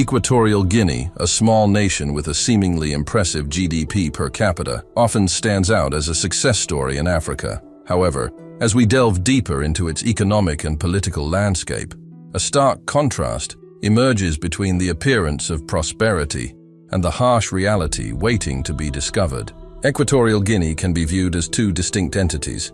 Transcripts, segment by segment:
Equatorial Guinea, a small nation with a seemingly impressive GDP per capita, often stands out as a success story in Africa. However, as we delve deeper into its economic and political landscape, a stark contrast emerges between the appearance of prosperity and the harsh reality waiting to be discovered. Equatorial Guinea can be viewed as two distinct entities: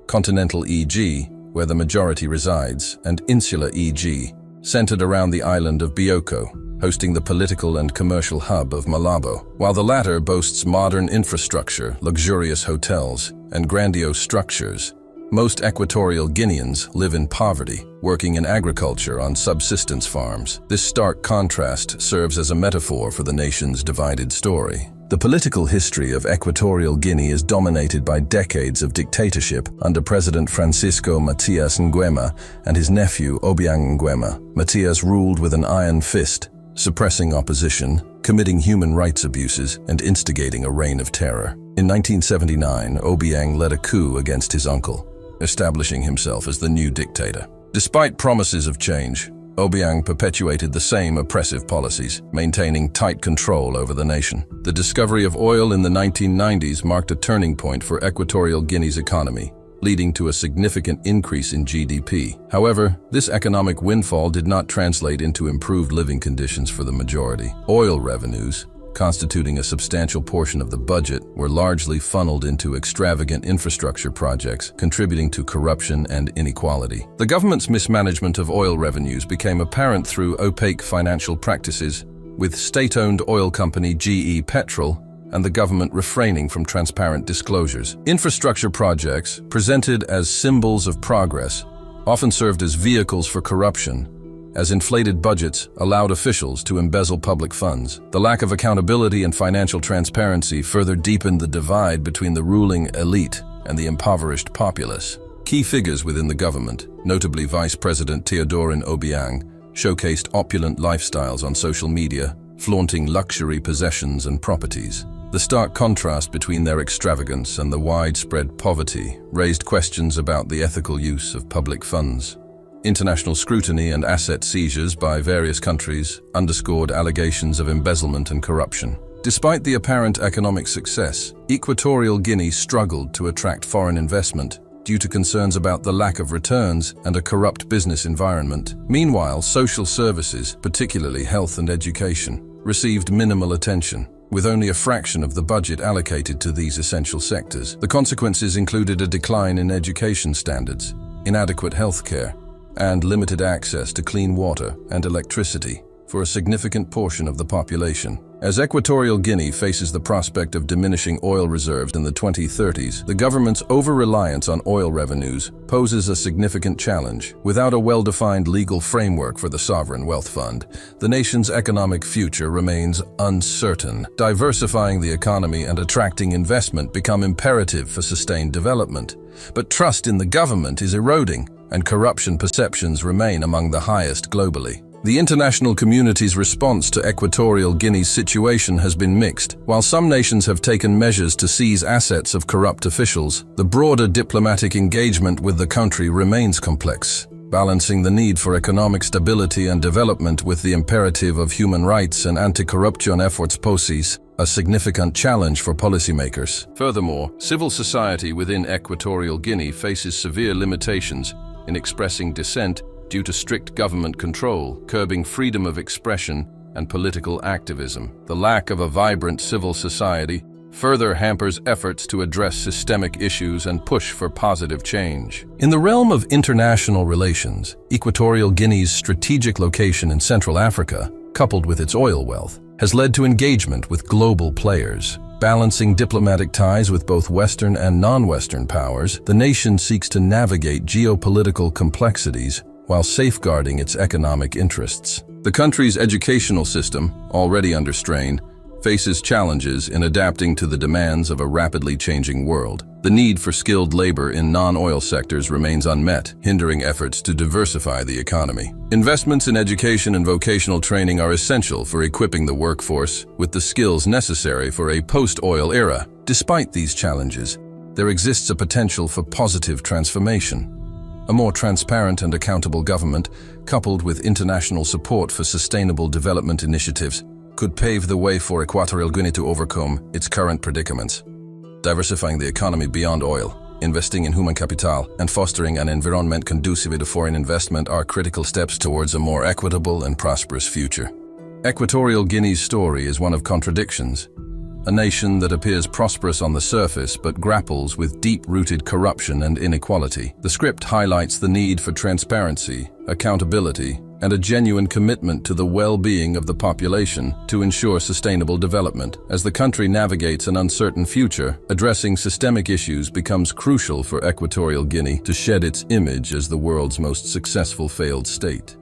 continental EG, where the majority resides, and insular EG, centered around the island of Bioko, hosting the political and commercial hub of Malabo. While the latter boasts modern infrastructure, luxurious hotels, and grandiose structures, most Equatorial Guineans live in poverty, working in agriculture on subsistence farms. This stark contrast serves as a metaphor for the nation's divided story. The political history of Equatorial Guinea is dominated by decades of dictatorship under President Francisco Matias Nguema and his nephew Obiang Nguema. Matias ruled with an iron fist, suppressing opposition, committing human rights abuses, and instigating a reign of terror. In 1979, Obiang led a coup against his uncle, establishing himself as the new dictator. Despite promises of change, Obiang perpetuated the same oppressive policies, maintaining tight control over the nation. The discovery of oil in the 1990s marked a turning point for Equatorial Guinea's economy, leading to a significant increase in GDP. However, this economic windfall did not translate into improved living conditions for the majority. Oil revenues, constituting a substantial portion of the budget, were largely funneled into extravagant infrastructure projects, contributing to corruption and inequality. The government's mismanagement of oil revenues became apparent through opaque financial practices, with state-owned oil company GE Petrol and the government refraining from transparent disclosures. Infrastructure projects, presented as symbols of progress, often served as vehicles for corruption, as inflated budgets allowed officials to embezzle public funds. The lack of accountability and financial transparency further deepened the divide between the ruling elite and the impoverished populace. Key figures within the government, notably Vice President Teodorin Obiang, showcased opulent lifestyles on social media, flaunting luxury possessions and properties. The stark contrast between their extravagance and the widespread poverty raised questions about the ethical use of public funds. International scrutiny and asset seizures by various countries underscored allegations of embezzlement and corruption. Despite the apparent economic success, Equatorial Guinea struggled to attract foreign investment due to concerns about the lack of returns and a corrupt business environment. Meanwhile, social services, particularly health and education, received minimal attention, with only a fraction of the budget allocated to these essential sectors. The consequences included a decline in education standards, inadequate healthcare, and limited access to clean water and electricity for a significant portion of the population. As Equatorial Guinea faces the prospect of diminishing oil reserves in the 2030s, the government's over-reliance on oil revenues poses a significant challenge. Without a well-defined legal framework for the sovereign wealth fund, the nation's economic future remains uncertain. Diversifying the economy and attracting investment become imperative for sustained development. But trust in the government is eroding, and corruption perceptions remain among the highest globally. The international community's response to Equatorial Guinea's situation has been mixed. While some nations have taken measures to seize assets of corrupt officials, the broader diplomatic engagement with the country remains complex, balancing the need for economic stability and development with the imperative of human rights and anti-corruption efforts poses a significant challenge for policymakers. Furthermore, civil society within Equatorial Guinea faces severe limitations in expressing dissent due to strict government control, curbing freedom of expression and political activism. The lack of a vibrant civil society further hampers efforts to address systemic issues and push for positive change. In the realm of international relations, Equatorial Guinea's strategic location in Central Africa, coupled with its oil wealth, has led to engagement with global players. Balancing diplomatic ties with both Western and non-Western powers, the nation seeks to navigate geopolitical complexities while safeguarding its economic interests. The country's educational system, already under strain, faces challenges in adapting to the demands of a rapidly changing world. The need for skilled labor in non-oil sectors remains unmet, hindering efforts to diversify the economy. Investments in education and vocational training are essential for equipping the workforce with the skills necessary for a post-oil era. Despite these challenges, there exists a potential for positive transformation. A more transparent and accountable government, coupled with international support for sustainable development initiatives, could pave the way for Equatorial Guinea to overcome its current predicaments. Diversifying the economy beyond oil, investing in human capital, and fostering an environment conducive to foreign investment are critical steps towards a more equitable and prosperous future. Equatorial Guinea's story is one of contradictions. A nation that appears prosperous on the surface but grapples with deep-rooted corruption and inequality. The script highlights the need for transparency, accountability, and a genuine commitment to the well-being of the population to ensure sustainable development. As the country navigates an uncertain future, addressing systemic issues becomes crucial for Equatorial Guinea to shed its image as the world's most successful failed state.